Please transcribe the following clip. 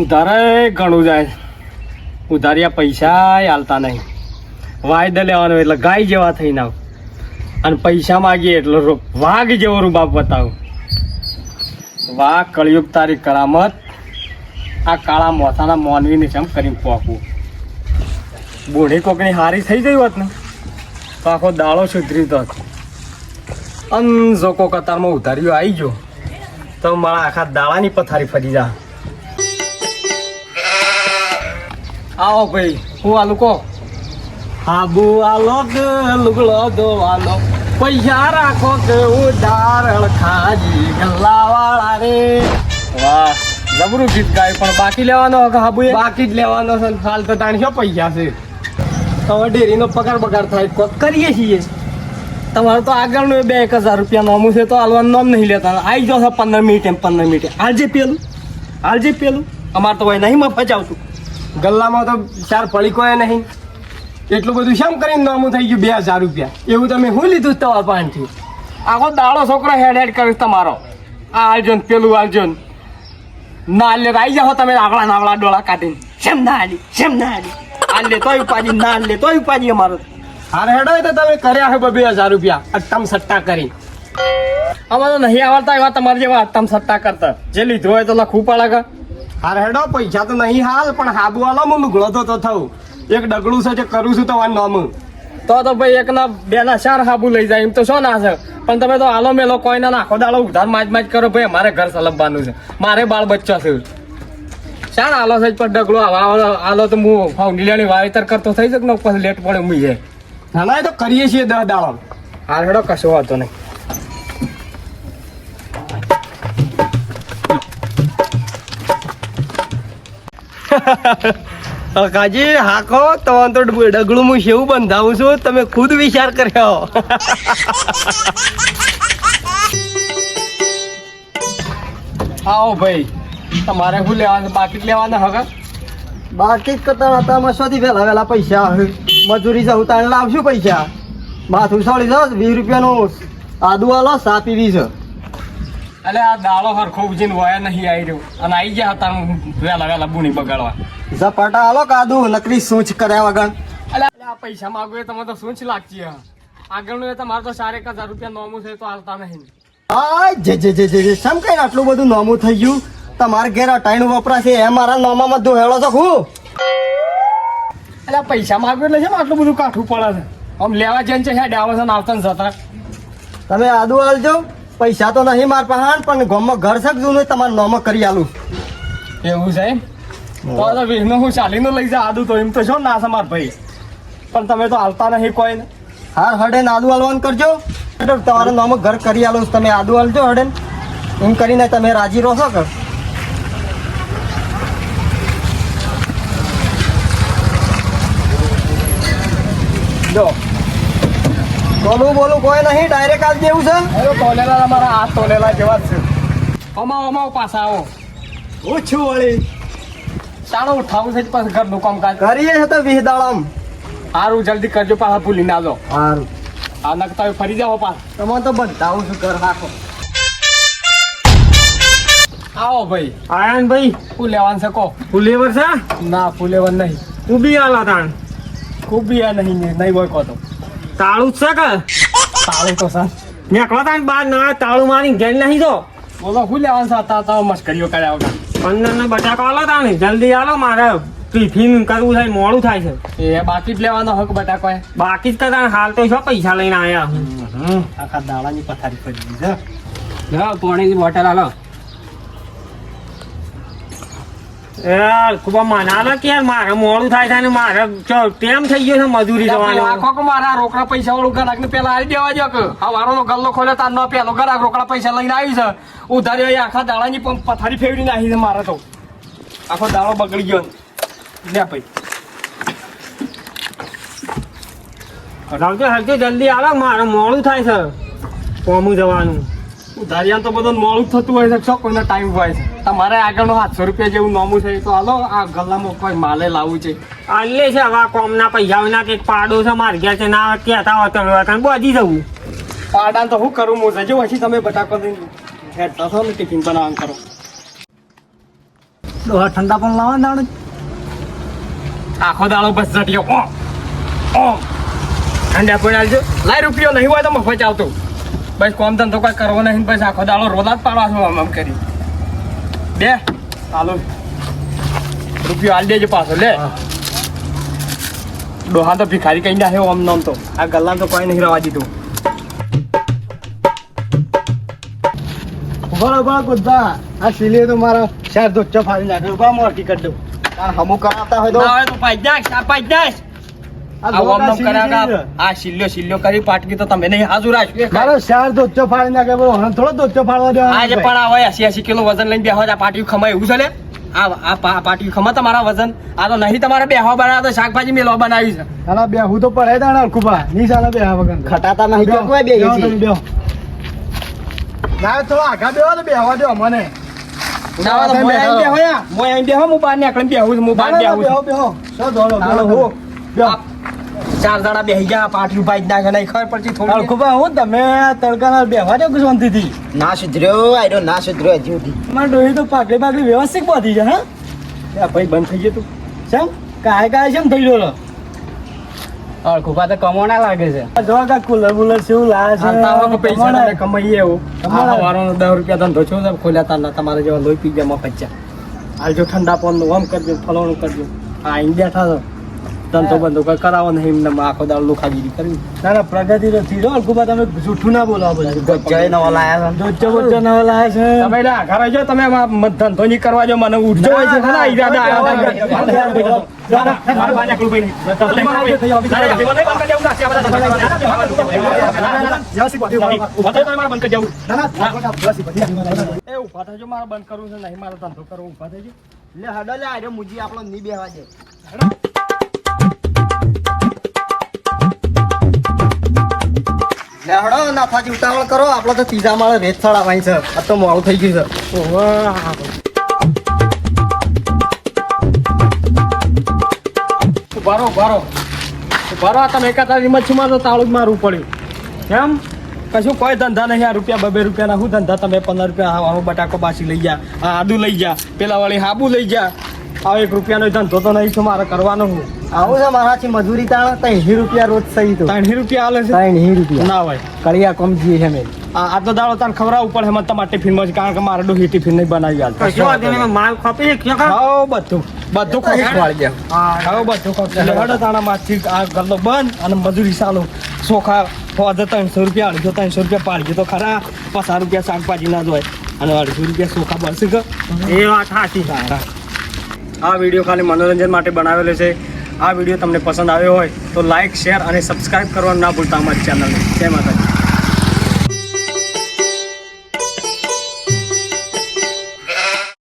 ઉધારે ઘણું જાય, ઉધારિયા પૈસા હાલતા નહીં, વાયદે લેવાનો એટલે ગાય જેવા થઈને આવ, અને પૈસા માગીએ એટલે વાઘ જેવો રૂબાબ બતાવ. વાહ કળિયુગ તારી કરામત, આ કાળા મોથાના મોનવીને જેમ કરીને પોકવું. બુઢી કોકની હારી થઈ ગઈ હોત ને તો આખો દાડો સુધરી દોત. અન જો કો કતારમાં ઉધારીઓ આવી ગયો તો મારા આખા દાડાની પથારી ફરી જા. આવો ભાઈ, હું આલું કહો. હાબુ આલો કે લુગડો ધોવાનો, પૈસા રાખો કે ઉધાર ખાજી ગલ્લાવાળા રે. વાહ, જબરું ગીત ગાય. પણ બાકી લેવાનો કે હાબુ? બાકી જ લેવાનો છે. હાલ તો તાણી પૈસા છે. હવે ડેરીનો પગાર બગાડ થાય કોક કરીએ છીએ. તમારે તો આગળનું 2,000 રૂપિયા નોમું છે તો હાલવાનું નામ નહીં લેતા. આવી જાઓ 15 મિનિટે 15 મિનિટે. હાલજે પેલું. અમારે તો ભાઈ નહીં મફત આવતું. ગલ્લામાં તો 4 પડીકોય નહીં. એટલું બધું શેમ કરીને નોમું થઈ ગયું 2,000 રૂપિયા? એવું તમે શું લીધું તમારા પાસેથી? આખો દાડો છોકરો હેડ કરીશ તમારો. આ હાલજો ને પેલું હાલજો ને. ના લે આવી જાઓ તમે નાવડા ડોળા કાઢીને. શેમ ના હાલી હાલ લે તોય ઉપાજી, ના લે તોય ઉપાજી. અમારો હાર હેડો તો તમે કર્યા છે 2,000 રૂપિયા અટ્ટમ સટ્ટા કરી. અમારે તો નહીં આવડતા એવા તમારે જેવા અટ્ટમ સટ્ટા કરતા. જે લીધું હોય તો લખવું પડે કે. હાર હેડો, પૈસા તો નહીં હાલ, પણ હાબુ વાલો હું લુગડો તો થવું. એક ડગલું છે જે કરું છું તમારું નામ તો ભાઈ 1 ના 2 ના 4 હાબુ લઈ જાય એમ તો શું ના છે. પણ તમે તો હાલો મેલો કોઈ ના નાખો દાડો ઉધાર માજ કરો. ભાઈ અમારે ઘર સલમવાનું છે, મારે બાળ બચ્ચા છે. ચાલ હાલો છે પણ ડગલો હાલો તો હું ફાઉન્ડીલાની વાવેતર કરતો થઈ શકે ને પછી લેટ પડે હું જાય. ના એ તો કરીએ છીએ 10 દાડો. હાલ હેડો, કશો વાંધો નહીં. કાજી હાકો તમારે તો ડગલું હું શેવું બંધાવું છું, તમે ખુદ વિચાર કર્યો. આવો ભાઈ, તમારે શું લેવાનું? બાકી લેવાના હવે? બાકી કરતા હતા મસોથી વહેલા પૈસા મજૂરી જવું તાણ લાવશું પૈસા. માથું સોળી જાવ 20 રૂપિયાનું આદુ આલો, સા પીવી છે. એટલે આ દાળો હરખો ઉજીને વયા નહીં આવી રહ્યો અને આવી ગયા હતા વહેલા બુણી બગાડવા. ઝપાટા હાલો કાદુ નકરી સૂંચ કર્યા વગર. એટલે આ પૈસા માગો એ તમે તો સૂંચ લાગતી. આગળનું એ તમારે તો 4,000 રૂપિયા નોમું છે તો હાલતા નહીં. હા જે સમ કઈ આટલું બધું નોમું થઈ ગયું? તમારે ઘેર અટાઈનું વપરાશે એ મારા નોમામાં દોહેડો છો હું? એટલે પૈસા માગો એટલે છે ને આટલું બધું કાઠું પડે છે. આમ લેવા જઈને છે હેડ આવે છે ને આવતા ને જતા. તમે આદુ હાલજો, પૈસા તો નહીં માર પાસે, પણ ગામમાં ઘર શકજો ને તમારે નોમો કરી આલું. એવું છે તો વીસનો હું ચાલીનું લઈ જા આદુ તો એમ તો છો ના છે માર ભાઈ. પણ તમે તો હાલતા નહીં કોઈ ને. હાર હડે ને આદુ હાલવાનું કરજો. તમારે નોમો ઘર કરી આલું. તમે આદુ હાલજો હડે એમ કરીને તમે રાજી રહો છો કે? જો બોલું કોઈ નહીં, ડાયરેક્ટ આજ જેવું છે. તોલેલા અમારા હાથ તોલેલા જેવા જ છે. અમાવ પાછા આવો. ઓછું વળી ચાલો ઉઠાવું છે પાછું ઘરનું કામકાજ કરીએ છે તો 20 દાડામ. સારું જલ્દી કરજો, પાછા ભૂલી ના જાઓ. સારું આ નકતા ફરી જાઓ પાછા. તમે તો બંધાવું છું ઘર રાખો. આવો ભાઈ. આયન ભાઈ, શું લેવાનું છે કહો? ફુલેવર છે? ના ફુલેવર નહીં. કુબી આલા તાણ. કુબી નહીં હોય કહો તો. તાળું જ છે કે? તાળું તો સર નીકળો તાણ બહાર ના. તાળું મારી ઘેર નહીં તો બોલો શું લેવાનું છે? હતા મસ્કરીઓ કર્યા વગર 15 બટાકો આલો તાણે જલ્દી આલો, મારે ટિફિન કરવું થાય, મોડું થાય છે. એ બાકી જ લેવાનો હક બટાકો? બાકી જ કરતા. હાલ તો શું પૈસા લઈને આવ્યા. આખા દાડાની પથારી પડી છે. પાણીની બોટલ આલો. યાર ખૂબ મના કે યાર મારે મોડું થાય છે ને મારે ટેમ થઈ ગયો છે મજૂરી જવાનો. આખો મારા રોકડા પૈસા વાળું ગ્રાહક ને પેલા આવી દેવા જો કે હવારો નો ગલ્લો ખોલે તાર નો પેલો ગ્રાહક રોકડા પૈસા લઈને આવી છે. ઉધારી આખા દાડાની પથારી ફેરવી નાખી છે મારે તો. આખો દાડો બગડી ગયો. લે ભાઈ હલકે જલ્દી આવો, મારે મોડું થાય છે કોમું જવાનું. ઉધારિયા તો બધું મોડું થતું હોય છે, શું કોઈનો ટાઈમ હોય છે? તમારે આગળનો 700 રૂપિયા જેવું નોમું છે તો હાલો. આ ગલ્લામાં કોઈ માલે લાવવું છે આલે છે. હવે કોમના પૈસા ના કંઈક પાડો છે મારે ગયા છે ના કહેતા હોત બધી જવું. પાડા તો શું કરું હું જજો પછી તમે બટાકો હેડતા છો ને ટિફિન બનાવવાનું કરો. ડોહા ઠંડા પણ લાવવા દાડો આખો દાડો બસ જટ્યો ઠંડા પણ આવજો લાય રૂપિયો નહીં હોય તો મફત આવતો બસ કોમ ધંધો કોઈ કરવો નહીં બસ આખો દાડો રોલા જ પાડવા છો આમ કરી બે ચાલો રૂપિયો હાલ દેજો પાછો લે ડોહા તો ભિખારી કઈ ના આમ નામ તો આ ગલ્લા તો કોઈ નહીં રવા દીધું બરોબર બધા આ સિલે તો મારા ચાર ધોચો ફાડી નાખ્યો ઉભા મોટી કરી દઉં આ હમુ કરાવતા હોય તો ના હોય તો પાઈ નાખ આ પાઈ નાખ આ ઓમ નામ કરાવતા આ સિલ્યો કરી પાટકી તો તમે નહીં હાજુ રાખ્યો મારો ચાર ધોચો ફાડી નાખે બરો હણ થોડો ધોચો ફાડવા દે આજે પણ આ હોય 80 કિલો વજન લઈને બેહવા આ પાટિયું ખમાય એવું છે લે આ પાટિયું ખમા તમારા વજન આ તો નહીં તમારે બેહવા બનાવ્યા તો શાકભાજી મેલવા બનાવી છે આના બેહું તો પડે દાણા અલકુબા ની ચાલે બેહવા વગર ખટાતા નહીં તો કોઈ બેહી છે ના થોડો આગા બેહવા તો બેહવા દો મને ના તો મોય આઈ બેહો યા મોય આઈ બેહો હું બહાર નીકળીને બેહું હું બહાર બેહો સો દોડો હો બેહો ચાર દાડા બેહી ગયા પાટિયું ભાઈ નાખે નહીં ખબર પડતી થોડી અલકુબા હું તમે તડકાના બેહવા દો શાંતિથી ના સુધર્યો આયરો ના સુધર્યો હજી સુધી મારા ડોહી તો પાકડી વ્યવસ્થિત બાંધી છે હા ભાઈ બંધ થઈ ગયું તું કેમ કાય કેમ થઈ ગયો અળખુબા તો કમોના લાગે છે જો કા કુલર બુલર શું લાગે છે તાવા પૈસા ને કમાઈએ એવું વારનો 10 રૂપિયા ધંધો છો ખોલ્યા તા તમારે જેવા લોહી પી ગયા મફચ્ચા હાલ જો ઠંડા પાનનું આમ કરજો ફલાણું કરજો આ અહીં બેઠા છો ધંધો બંધો કઈ કરાવો નહીં એમને આખો દાળ લોખાગીરી કરવી ના ના પ્રગતિ તો થઈ જો અળખુબા તમે જૂઠું ના બોલો બધું ગચ્ચાએ નવા લાયા છે ગચ્ચો નવા લાયા છે તમે લા ઘરે જો તમે ધંધો નહીં કરવા જો મને ઉઠજો હોય છે ખરા ઈરાદા બંધ કરવું છે નહીં મારો ધંધો કરવો ઉભા થઈ લે હડો લે આયરો મુજી આપણો ની બેહવા દે હડો નાફાજી ઉતાવળ કરો આપણો તો ત્રીજા માળે રેત ચડાવવાની છે આ તો મોડું થઈ ગયું છે ઉભારો તમે એકાતા મચ્છીમાં તો તાળું જ મારવું પડ્યું કેમ કશું કોઈ ધંધા નહીં આ રૂપિયા 2 રૂપિયાના શું ધંધા તમે 15 રૂપિયા આવો બટાકો બાસી લઈ જા આ આદુ લઈ જા પેલા વાળી હાબુ લઈ જા આ 1 રૂપિયાનો ધંધો તો નહીં છે મારે કરવાનો હું આવું છે મારાથી મજૂરી તાણ 30 રૂપિયા રોજ સહી તો 30 રૂપિયા આલે છે 30 રૂપિયા ના હોય કડિયા કમ જીએ છે મેં આ તો દાડો તાર ખવડાવવું પડે એમાં તમારે ટિફિનમાં કારણ કે મારે ડોહી ટિફિન નહીં બનાવી હાલ માલ ખપી બધું ખોટી વાળી ગયા હા બધું ખોટી હડો તાણા માછી આ ગલ્લો બંધ અને મજૂરી ચાલુ ચોખા 300 રૂપિયા 300 રૂપિયા પાડી તો ખરા 50 રૂપિયા શાકભાજી ના જોય અને 250 રૂપિયા ચોખા બનશે કે એ વાત સાચી આ વિડીયો ખાલી મનોરંજન માટે બનાવેલો છે આ વિડીયો તમને પસંદ આવ્યો હોય તો લાઈક શેર અને સબસ્ક્રાઇબ કરવાનું ના ભૂલતા અમારી ચેનલને જય માતાજી.